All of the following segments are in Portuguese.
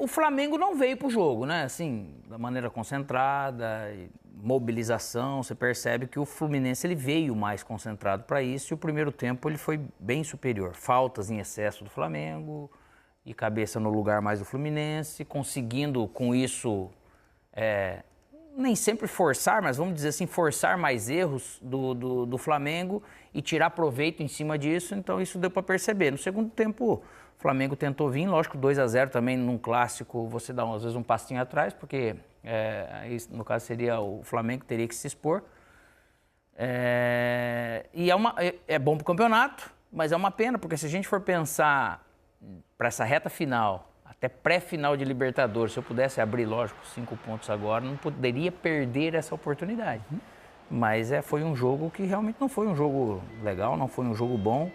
O Flamengo não veio pro jogo, né? Assim, da maneira concentrada, mobilização, você percebe que o Fluminense ele veio mais concentrado para isso e o primeiro tempo ele foi bem superior. Faltas em excesso do Flamengo e cabeça no lugar mais do Fluminense, conseguindo com isso, nem sempre forçar, mas vamos dizer assim, forçar mais erros do Flamengo e tirar proveito em cima disso, então isso deu para perceber. No segundo tempo, o Flamengo tentou vir, lógico, 2-0 também num clássico, você dá às vezes um passinho atrás, porque aí, no caso seria o Flamengo que teria que se expor. E é bom para o campeonato, mas é uma pena, porque se a gente for pensar para essa reta final, até pré-final de Libertadores, se eu pudesse abrir, lógico, 5 pontos agora, não poderia perder essa oportunidade. Mas foi um jogo que realmente não foi um jogo legal, não foi um jogo bom.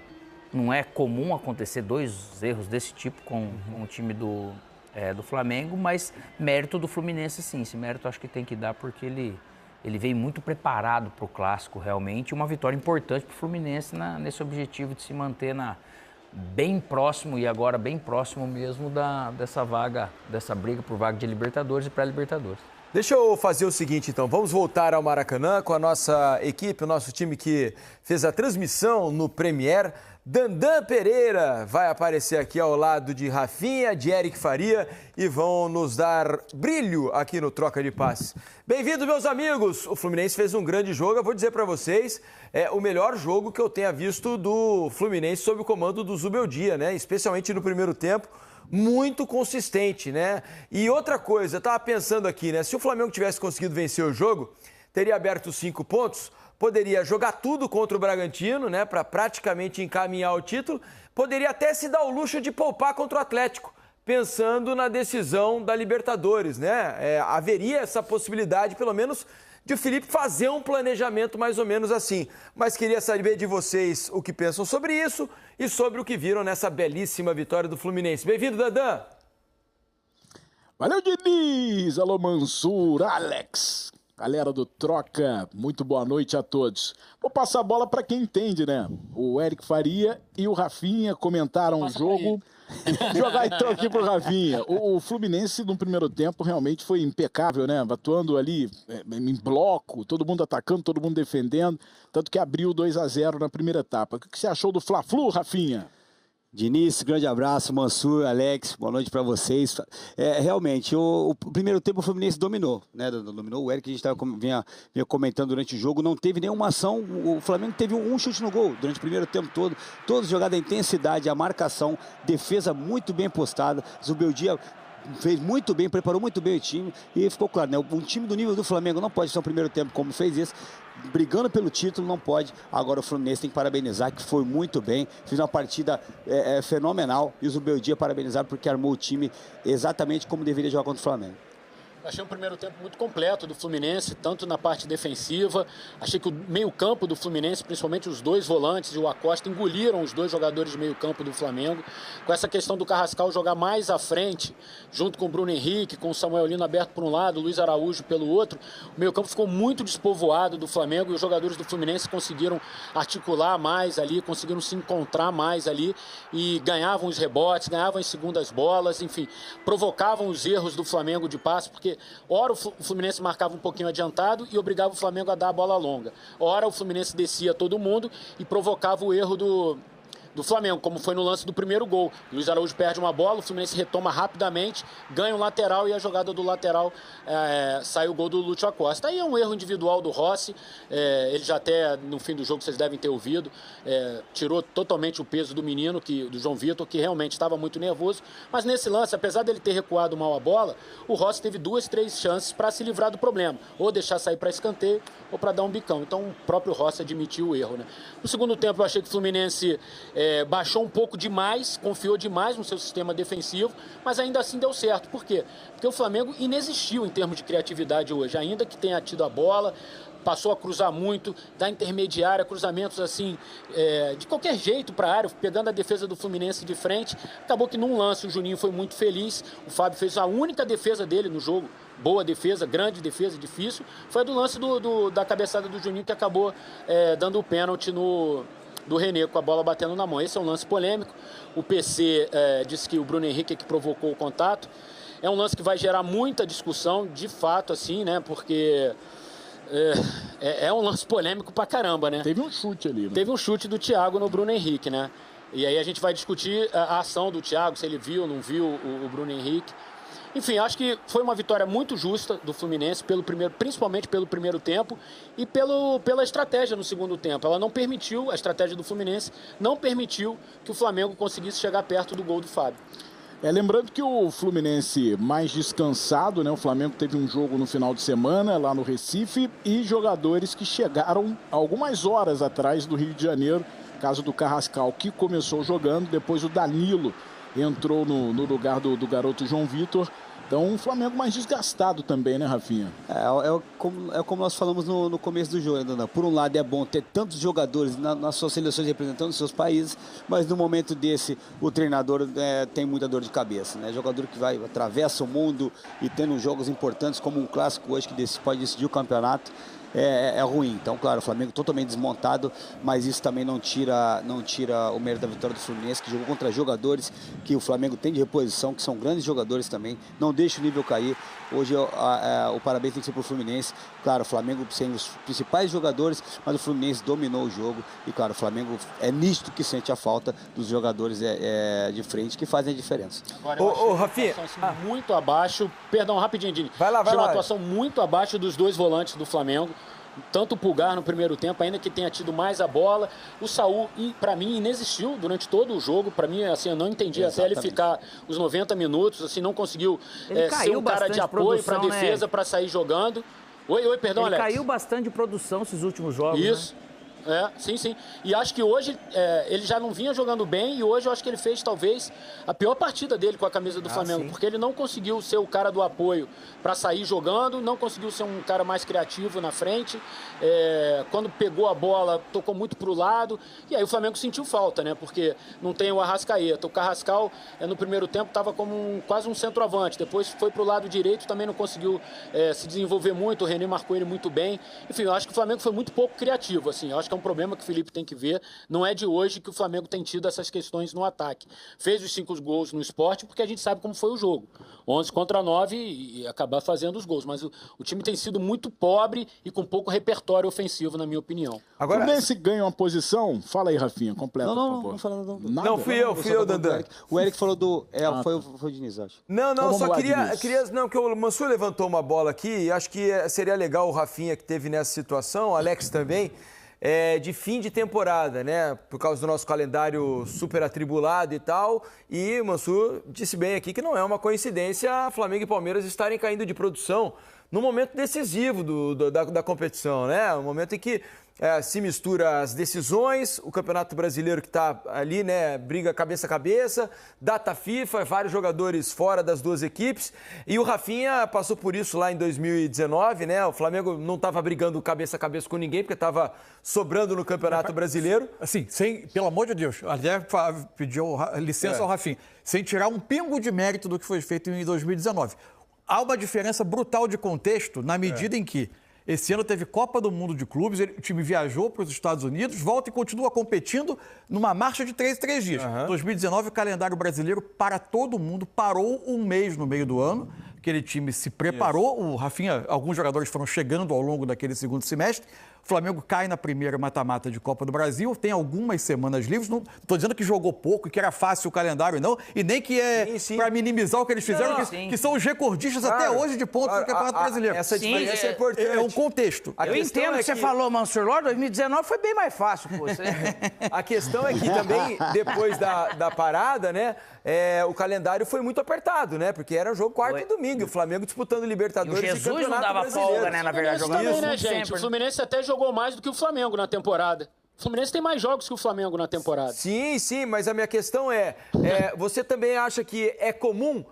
Não é comum acontecer 2 erros desse tipo com o time do Flamengo, mas mérito do Fluminense sim. Esse mérito acho que tem que dar porque ele veio muito preparado para o Clássico realmente. Uma vitória importante para o Fluminense nesse objetivo de se manter bem próximo e agora bem próximo mesmo dessa briga por vaga de Libertadores e pré-Libertadores. Deixa eu fazer o seguinte, então. Vamos voltar ao Maracanã com a nossa equipe, o nosso time que fez a transmissão no Premier. Dandan Pereira vai aparecer aqui ao lado de Rafinha, de Eric Faria e vão nos dar brilho aqui no Troca de Passes. Bem-vindos, meus amigos! O Fluminense fez um grande jogo, eu vou dizer para vocês, é o melhor jogo que eu tenha visto do Fluminense sob o comando do Zubeldia, né? Especialmente no primeiro tempo. Muito consistente, né? E outra coisa, eu estava pensando aqui, né? Se o Flamengo tivesse conseguido vencer o jogo, teria aberto 5 pontos, poderia jogar tudo contra o Bragantino, né? Para praticamente encaminhar o título, poderia até se dar o luxo de poupar contra o Atlético, pensando na decisão da Libertadores, né? Haveria essa possibilidade, pelo menos, de o Felipe fazer um planejamento mais ou menos assim. Mas queria saber de vocês o que pensam sobre isso e sobre o que viram nessa belíssima vitória do Fluminense. Bem-vindo, Dandan! Valeu, Diniz! Alô, Mansur, Alex! Galera do Troca, muito boa noite a todos. Vou passar a bola para quem entende, né? O Eric Faria e o Rafinha comentaram o jogo. Jogar então aqui pro Rafinha. O Fluminense no primeiro tempo realmente foi impecável, né? Atuando ali em bloco, todo mundo atacando, todo mundo defendendo, tanto que abriu 2-0 na primeira etapa. O que você achou do Fla-Flu, Rafinha? Diniz, grande abraço, Mansur, Alex, boa noite para vocês. Realmente, o primeiro tempo o Fluminense dominou, né? Dominou o Eric, a gente vinha comentando durante o jogo, não teve nenhuma ação, o Flamengo teve um chute no gol durante o primeiro tempo todo, todos jogados a intensidade, a marcação, defesa muito bem postada, Zubeldia fez muito bem, preparou muito bem o time e ficou claro, né? Um time do nível do Flamengo não pode ser um primeiro tempo como fez esse, brigando pelo título, não pode. Agora o Fluminense tem que parabenizar, que foi muito bem, fez uma partida fenomenal e o Zubeldia parabenizar porque armou o time exatamente como deveria jogar contra o Flamengo. Achei um primeiro tempo muito completo do Fluminense, tanto na parte defensiva. Achei que o meio-campo do Fluminense, principalmente os 2 volantes e o Acosta, engoliram os 2 jogadores de meio-campo do Flamengo. Com essa questão do Carrascal jogar mais à frente, junto com o Bruno Henrique, com o Samuel Lino aberto por um lado, o Luiz Araújo pelo outro, o meio-campo ficou muito despovoado do Flamengo e os jogadores do Fluminense conseguiram articular mais ali, conseguiram se encontrar mais ali e ganhavam os rebotes, ganhavam as segundas bolas, enfim, provocavam os erros do Flamengo de passe, porque ora o Fluminense marcava um pouquinho adiantado e obrigava o Flamengo a dar a bola longa. Ora o Fluminense descia todo mundo e provocava o erro do Flamengo, como foi no lance do primeiro gol. Luiz Araújo perde uma bola, o Fluminense retoma rapidamente, ganha um lateral e a jogada do lateral sai o gol do Lúcio Acosta. Aí é um erro individual do Rossi, ele já até no fim do jogo, vocês devem ter ouvido, tirou totalmente o peso do menino, do João Vitor, que realmente estava muito nervoso, mas nesse lance, apesar dele ter recuado mal a bola, o Rossi teve 2, 3 chances para se livrar do problema, ou deixar sair para escanteio, ou para dar um bicão. Então o próprio Rossi admitiu o erro, né? No segundo tempo eu achei que o Fluminense baixou um pouco demais, confiou demais no seu sistema defensivo, mas ainda assim deu certo. Por quê? Porque o Flamengo inexistiu em termos de criatividade hoje, ainda que tenha tido a bola, passou a cruzar muito, da intermediária, cruzamentos assim, de qualquer jeito para a área, pegando a defesa do Fluminense de frente. Acabou que num lance o Juninho foi muito feliz, o Fábio fez a única defesa dele no jogo, boa defesa, grande defesa, difícil, foi a do lance da cabeçada do Juninho que acabou dando o pênalti do René, com a bola batendo na mão. Esse é um lance polêmico. O PC disse que o Bruno Henrique é que provocou o contato. É um lance que vai gerar muita discussão, de fato, assim, né? Porque é um lance polêmico pra caramba, né? Teve um chute ali, né? Teve um chute do Thiago no Bruno Henrique, né? E aí a gente vai discutir a ação do Thiago, se ele viu, não viu o Bruno Henrique. Enfim, acho que foi uma vitória muito justa do Fluminense, principalmente pelo primeiro tempo e pela estratégia no segundo tempo. Ela não permitiu, a estratégia do Fluminense não permitiu que o Flamengo conseguisse chegar perto do gol do Fábio. Lembrando que o Fluminense mais descansado, né? O Flamengo teve um jogo no final de semana lá no Recife e jogadores que chegaram algumas horas atrás do Rio de Janeiro. Caso do Carrascal, que começou jogando, depois o Danilo entrou no lugar do garoto João Vitor. Então, um Flamengo mais desgastado também, né, Rafinha? Como nós falamos no começo do jogo, né, Dona? Por um lado, é bom ter tantos jogadores nas suas seleções representando os seus países, mas no momento desse, o treinador tem muita dor de cabeça, né? Jogador que atravessa o mundo e tendo jogos importantes, como um clássico hoje, que pode decidir o campeonato. É ruim. Então, claro, o Flamengo totalmente desmontado, mas isso também não tira o mérito da vitória do Fluminense, que jogou contra jogadores que o Flamengo tem de reposição, que são grandes jogadores também. Não deixa o nível cair. Hoje o parabéns tem que ser para o Fluminense. Claro, o Flamengo sem os principais jogadores, mas o Fluminense dominou o jogo. E, claro, o Flamengo é nítido que sente a falta dos jogadores de frente, que fazem a diferença. Agora, eu Rafinha, muito abaixo. Perdão, rapidinho, Dini. Vai lá. Uma atuação muito abaixo dos dois volantes do Flamengo. Tanto o Pulgar no primeiro tempo, ainda que tenha tido mais a bola. O Saul, para mim, inexistiu durante todo o jogo. Para mim, assim, eu não entendi até ele ficar os 90 minutos, assim, não conseguiu ser um cara de apoio para a defesa, né? Para sair jogando. Oi, perdão, Alex. Ele caiu bastante de produção esses últimos jogos, Isso. Né? Sim. E acho que hoje ele já não vinha jogando bem e hoje eu acho que ele fez talvez a pior partida dele com a camisa do Flamengo, sim. Porque ele não conseguiu ser o cara do apoio para sair jogando, não conseguiu ser um cara mais criativo na frente. Quando pegou a bola, tocou muito pro lado e aí o Flamengo sentiu falta, né? Porque não tem o Arrascaeta. O Carrascal no primeiro tempo estava como quase um centroavante, depois foi pro lado direito, também não conseguiu se desenvolver muito. O René marcou ele muito bem. Enfim, eu acho que o Flamengo foi muito pouco criativo, assim. Eu acho que é um problema que o Felipe tem que ver. Não é de hoje que o Flamengo tem tido essas questões no ataque. Fez os 5 gols no Sport porque a gente sabe como foi o jogo. 11 contra 9 e acabar fazendo os gols. Mas o time tem sido muito pobre e com pouco repertório ofensivo, na minha opinião. Agora, o Fluminense ganha uma posição... Fala aí, Rafinha, completa, por favor. Não fala nada. Não, fui eu, Dandan. O Eric falou foi o Diniz, acho. Não, então, só lá, queria... Não, que o Mansur levantou uma bola aqui e acho que seria legal o Rafinha que teve nessa situação, o Alex também... de fim de temporada, né? Por causa do nosso calendário super atribulado e tal. E o Mansur disse bem aqui que não é uma coincidência Flamengo e Palmeiras estarem caindo de produção no momento decisivo da competição, né? Um momento em que se mistura as decisões, o Campeonato Brasileiro que está ali, né, briga cabeça a cabeça, data FIFA, vários jogadores fora das duas equipes, e o Rafinha passou por isso lá em 2019, né, o Flamengo não estava brigando cabeça a cabeça com ninguém, porque estava sobrando no Campeonato Brasileiro. Assim, pelo amor de Deus, até pediu licença ao Rafinha, sem tirar um pingo de mérito do que foi feito em 2019. Há uma diferença brutal de contexto na medida em que esse ano teve Copa do Mundo de Clubes, o time viajou para os Estados Unidos, volta e continua competindo numa marcha de 3 dias. 2019, o calendário brasileiro para todo mundo parou um mês no meio do ano. Aquele time se preparou, o Rafinha, alguns jogadores foram chegando ao longo daquele segundo semestre. O Flamengo cai na primeira mata-mata de Copa do Brasil, tem algumas semanas livres. Não estou dizendo que jogou pouco, que era fácil o calendário, não. E nem que para minimizar o que eles fizeram, que são os recordistas até hoje de pontos do Campeonato Brasileiro. Essa diferença é importante. É um contexto. Eu entendo o que você falou, Mansur. 2019 foi bem mais fácil, pô. A questão é que também, depois da parada, né, o calendário foi muito apertado, né? Porque era jogo quarta e domingo. O Flamengo disputando Libertadores e Jesus Campeonato não dava Brasileiro. folga, né, na verdade, jogando também, né, gente? sempre. O Fluminense até jogou mais do que o Flamengo na temporada. O Fluminense tem mais jogos que o Flamengo na temporada. Sim, mas a minha questão você também acha que é comum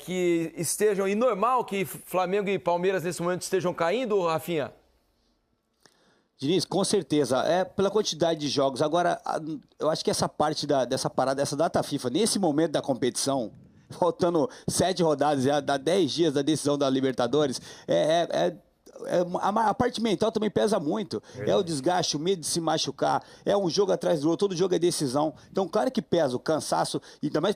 que estejam, e normal que Flamengo e Palmeiras nesse momento estejam caindo, Rafinha? Diniz, com certeza, pela quantidade de jogos. Agora, eu acho que essa parte dessa parada, dessa data FIFA, nesse momento da competição, faltando 7 rodadas, já dá 10 dias da decisão da Libertadores, a parte mental também pesa muito. É o desgaste, o medo de se machucar, é um jogo atrás do outro, todo jogo é decisão. Então, claro que pesa o cansaço, ainda mais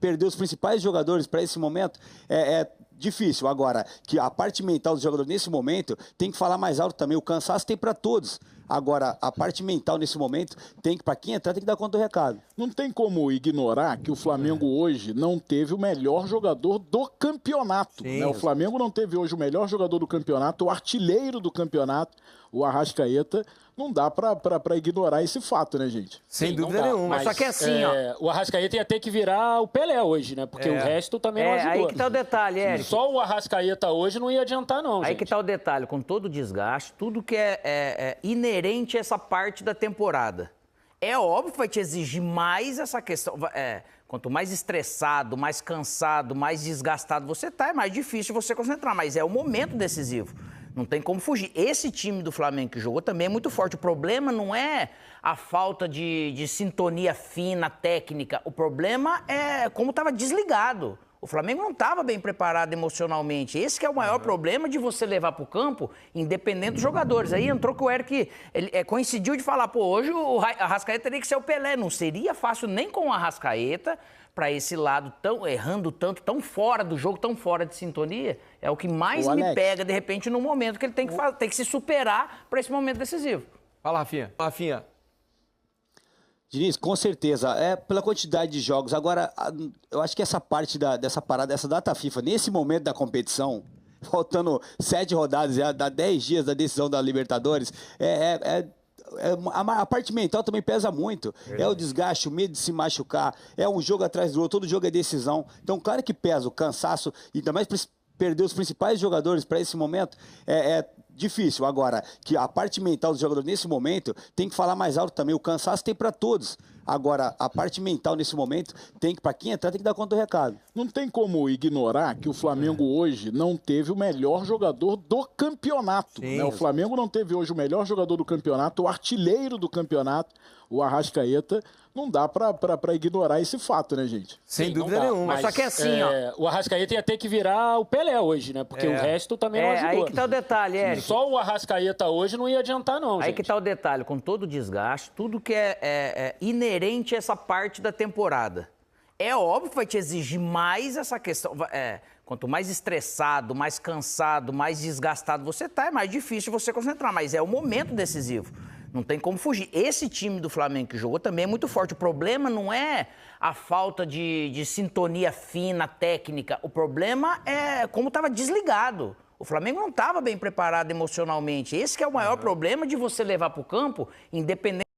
perder os principais jogadores para esse momento é difícil. Agora, que a parte mental dos jogadores nesse momento tem que falar mais alto também. O cansaço tem para todos. Agora, a parte mental nesse momento tem que, para quem entrar, tem que dar conta do recado. Não tem como ignorar que o Flamengo hoje não teve o melhor jogador do campeonato. Né? O Flamengo não teve hoje o melhor jogador do campeonato, o artilheiro do campeonato, o Arrascaeta. Não dá pra ignorar esse fato, né, gente? Sem dúvida nenhuma. Mas só que é assim, ó. O Arrascaeta ia ter que virar o Pelé hoje, né? Porque o resto também não ajudou. Aí que tá o detalhe, Eric. Só o Arrascaeta hoje não ia adiantar, não, Aí gente. que tá o detalhe, com todo o desgaste, tudo que é inerente a essa parte da temporada. É óbvio que vai te exigir mais essa questão. Quanto mais estressado, mais cansado, mais desgastado você tá, é mais difícil você concentrar. Mas é o momento decisivo. Não tem como fugir. Esse time do Flamengo que jogou também é muito forte. O problema não é a falta de sintonia fina, técnica. O problema é como estava desligado. O Flamengo não estava bem preparado emocionalmente. Esse que é o maior problema de você levar para o campo, independente dos jogadores. Aí entrou que o Eric coincidiu de falar, pô, hoje o Arrascaeta teria que ser o Pelé. Não seria fácil nem com o Arrascaeta para esse lado, errando tanto, tão fora do jogo, tão fora de sintonia. É o que mais me pega, de repente, no momento que ele tem que se superar para esse momento decisivo. Fala, Rafinha. Rafinha. Diniz, com certeza, pela quantidade de jogos. Agora, eu acho que essa parte dessa parada, dessa data FIFA, nesse momento da competição, faltando 7 rodadas, já dá 10 dias da decisão da Libertadores, a parte mental também pesa muito. É o desgaste, o medo de se machucar, é um jogo atrás do outro, todo jogo é decisão. Então, claro que pesa o cansaço, e ainda mais perder os principais jogadores para esse momento é difícil. Agora, que a parte mental dos jogadores nesse momento tem que falar mais alto também. O cansaço tem para todos. Agora, a parte mental nesse momento tem que, para quem entrar, tem que dar conta do recado. Não tem como ignorar que o Flamengo hoje não teve o melhor jogador do campeonato. Né? O Flamengo não teve hoje o melhor jogador do campeonato, o artilheiro do campeonato, o Arrascaeta. Não dá pra ignorar esse fato, né, gente? Sem dúvida nenhuma. Mas só que é assim, ó. O Arrascaeta ia ter que virar o Pelé hoje, né? Porque o resto também não ajudou. Aí que tá o detalhe, Eric. Só o Arrascaeta hoje não ia adiantar, não, Aí gente. que tá o detalhe, com todo o desgaste, tudo que é inerente a essa parte da temporada. É óbvio que vai te exigir mais essa questão. Quanto mais estressado, mais cansado, mais desgastado você tá, é mais difícil você concentrar. Mas é o momento decisivo. Não tem como fugir. Esse time do Flamengo que jogou também é muito forte. O problema não é a falta de sintonia fina, técnica. O problema é como estava desligado. O Flamengo não estava bem preparado emocionalmente. Esse que é o maior problema de você levar para o campo, independente.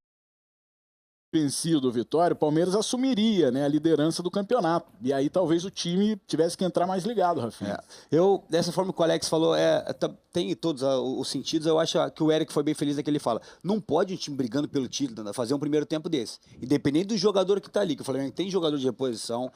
Vencido o Vitória, o Palmeiras assumiria, né, a liderança do campeonato. E aí talvez o time tivesse que entrar mais ligado, Rafinha. Dessa forma que o Alex falou, tem todos os sentidos. Eu acho que o Eric foi bem feliz naquele fala. Não pode um time brigando pelo título fazer um primeiro tempo desse. Independente do jogador que está ali, que eu falei, tem jogador de reposição,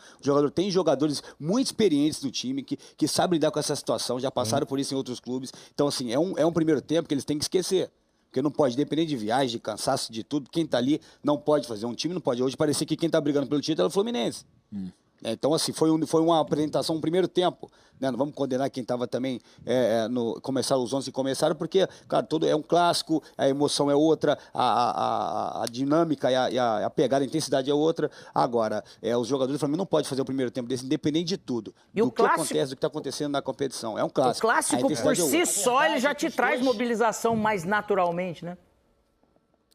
tem jogadores muito experientes no time, que sabem lidar com essa situação, já passaram por isso em outros clubes. Então, assim, é um primeiro tempo que eles têm que esquecer. Porque não pode, depender de viagem, de cansaço, de tudo. Quem tá ali não pode fazer. Um time não pode. Hoje parecia que quem tá brigando pelo título é o Fluminense. Então, assim, foi uma apresentação, um primeiro tempo. Né? Não vamos condenar quem estava também, começaram os 11 que começaram, porque, cara, é um clássico, a emoção é outra, a dinâmica e a pegada, a intensidade é outra. Agora, os jogadores do Flamengo não podem fazer o primeiro tempo desse, independente de tudo. E do o clássico, que acontece, do que está acontecendo na competição. É um clássico. O clássico, por si só, ele já te traz mobilização mais naturalmente, né?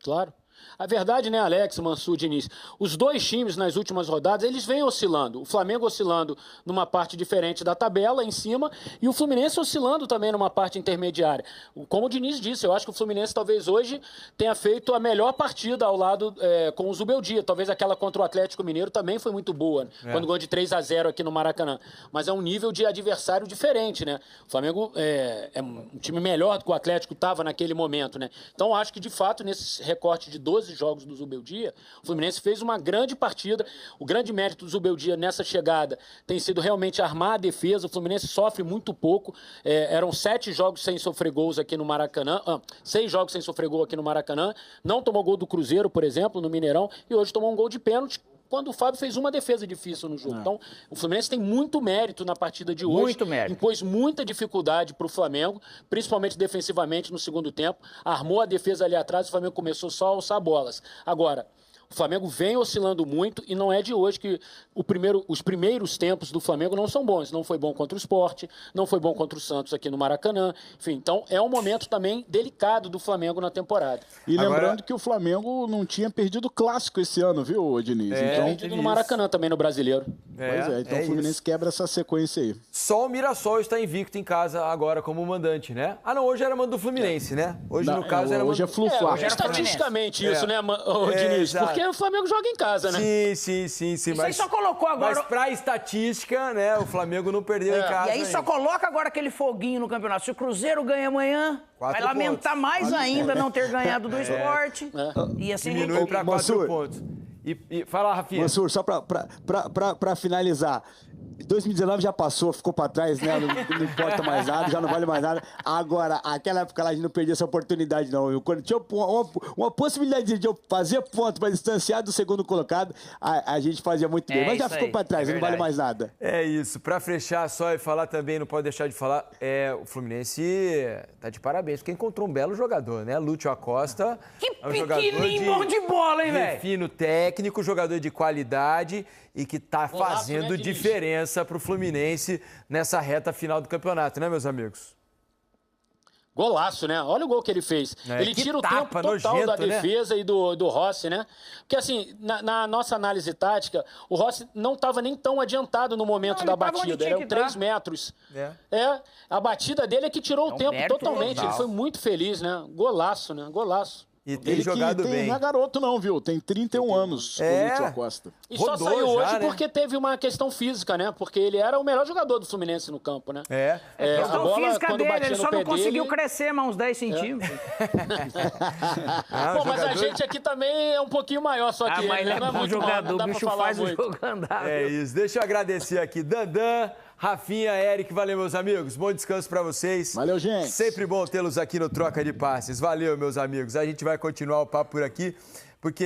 Claro. A verdade, né, Alex, Mansur, Diniz, os dois times nas últimas rodadas, eles vêm oscilando. O Flamengo oscilando numa parte diferente da tabela, em cima, e o Fluminense oscilando também numa parte intermediária. Como o Diniz disse, eu acho que o Fluminense talvez hoje tenha feito a melhor partida ao lado com o Zubeldia. Talvez aquela contra o Atlético Mineiro também foi muito boa, né? Quando ganhou de 3-0 aqui no Maracanã. Mas é um nível de adversário diferente, né? O Flamengo é um time melhor do que o Atlético estava naquele momento, né? Então, acho que, de fato, nesse recorte de 12 jogos do Zubeldia, o Fluminense fez uma grande partida. O grande mérito do Zubeldia nessa chegada tem sido realmente armar a defesa. O Fluminense sofre muito pouco. Eram 7 jogos sem sofrer gols aqui no Maracanã. 6 jogos sem sofrer gol aqui no Maracanã. Não tomou gol do Cruzeiro, por exemplo, no Mineirão. E hoje tomou um gol de pênalti, quando o Fábio fez uma defesa difícil no jogo. Então, o Fluminense tem muito mérito na partida de hoje. Muito mérito. Impôs muita dificuldade para o Flamengo, principalmente defensivamente no segundo tempo. Armou a defesa ali atrás, o Flamengo começou só a alçar bolas. Agora, O Flamengo vem oscilando muito e não é de hoje que os primeiros tempos do Flamengo não são bons. Não foi bom contra o Sport, não foi bom contra o Santos aqui no Maracanã. Enfim, então é um momento também delicado do Flamengo na temporada. E lembrando que o Flamengo não tinha perdido o Clássico esse ano, viu, Diniz? Então, perdido no Maracanã também, no Brasileiro. Pois é, então o Fluminense quebra essa sequência aí. Só o Mirassol está invicto em casa agora como mandante, né? Ah, não, hoje era mando do Fluminense, né? Hoje, no caso, era hoje é Flu-Fla. Estatisticamente isso, né, Diniz? Porque o Flamengo joga em casa, né? Sim. Isso aí só colocou agora... Mas pra estatística, né, o Flamengo não perdeu em casa. E aí só coloca agora aquele foguinho no campeonato. Se o Cruzeiro ganha amanhã, vai lamentar mais ainda não ter ganhado do Sport. E assim... Diminui pra 4 pontos. E fala, Rafinha. Mansur, só pra finalizar. 2019 já passou, ficou pra trás, né? Não importa mais nada, já não vale mais nada. Agora, aquela época lá a gente não perdia essa oportunidade, não. Quando tinha uma possibilidade de eu fazer ponto para distanciar do segundo colocado, a gente fazia muito bem. Mas já ficou pra trás, não vale mais nada. É isso. Pra fechar só e falar também, não pode deixar de falar, o Fluminense tá de parabéns, porque encontrou um belo jogador, né? Lúcio Acosta. Que pequenininho, bom de bola, hein, velho? Refino técnico, jogador de qualidade e que tá fazendo diferença pro Fluminense nessa reta final do campeonato, né, meus amigos? Golaço, né? Olha o gol que ele fez. Ele tira o tempo total nojento, da defesa, né? E do Rossi, né? Porque, assim, na nossa análise tática, o Rossi não estava nem tão adiantado no momento da batida. Eram 3 metros. A batida dele é que tirou o tempo totalmente. Total. Ele foi muito feliz, né? Golaço, né? Golaço. E tem jogado bem. Não é garoto não, viu? Tem 31 anos, o Lúcio Acosta. E só saiu hoje porque teve uma questão física, né? Porque ele era o melhor jogador do Fluminense no campo, né? A questão física dele, ele só não conseguiu crescer mais uns 10 centímetros. Pô, mas a gente aqui também é um pouquinho maior, só que mas ele não é muito jogador, não dá o bicho pra falar faz muito. o jogo andar. É isso. Deixa eu agradecer aqui, Dandan, Rafinha, Eric, valeu, meus amigos. Bom descanso pra vocês. Valeu, gente. Sempre bom tê-los aqui no Troca de Passes. Valeu, meus amigos. A gente vai continuar o papo por aqui, porque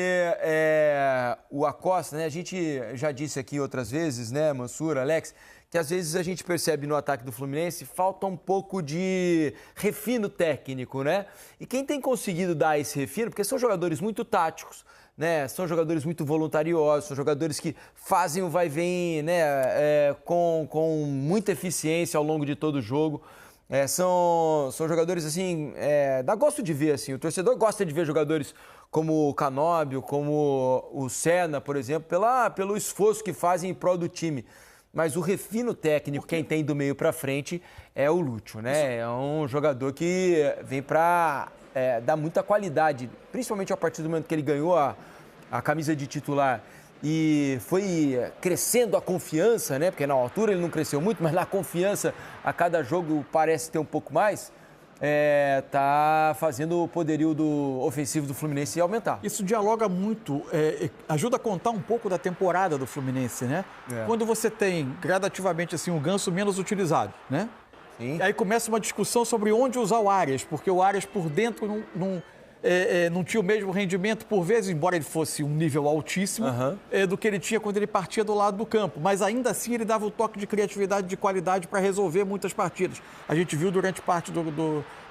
o Acosta, né? A gente já disse aqui outras vezes, né, Mansur, Alex, que às vezes a gente percebe no ataque do Fluminense falta um pouco de refino técnico, né? E quem tem conseguido dar esse refino, porque são jogadores muito táticos, né? São jogadores muito voluntariosos, são jogadores que fazem o vai e vem, né? Com muita eficiência ao longo de todo o jogo. São jogadores, assim, dá gosto de ver, assim. O torcedor gosta de ver jogadores como o Canóbio, como o Senna, por exemplo, pelo esforço que fazem em prol do time. Mas o refino técnico, quem tem do meio para frente, é o Lúcio, né? É um jogador que vem para dar muita qualidade, principalmente a partir do momento que ele ganhou a camisa de titular e foi crescendo a confiança, né? Porque na altura ele não cresceu muito, mas na confiança a cada jogo parece ter um pouco mais. Tá fazendo o poderio ofensivo do Fluminense aumentar. Isso dialoga muito, ajuda a contar um pouco da temporada do Fluminense, né? Quando você tem gradativamente assim um Ganso menos utilizado, né? Sim. Aí começa uma discussão sobre onde usar o Arias, porque o Arias por dentro não tinha o mesmo rendimento, por vezes, embora ele fosse um nível altíssimo, do que ele tinha quando ele partia do lado do campo. Mas ainda assim ele dava o toque de criatividade, de qualidade para resolver muitas partidas. A gente viu durante parte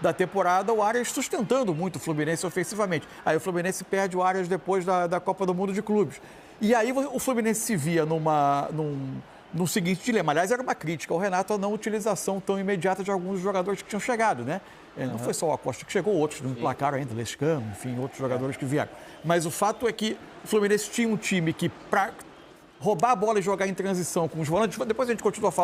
da temporada o Arias sustentando muito o Fluminense ofensivamente. Aí o Fluminense perde o Arias depois da Copa do Mundo de Clubes. E aí o Fluminense se via no seguinte dilema. Aliás, era uma crítica ao Renato a não utilização tão imediata de alguns jogadores que tinham chegado, né? Não foi só o Acosta que chegou, outros não emplacaram ainda, Lescano, enfim, outros jogadores que vieram. Mas o fato é que o Fluminense tinha um time que, para roubar a bola e jogar em transição com os volantes, depois a gente continua falando.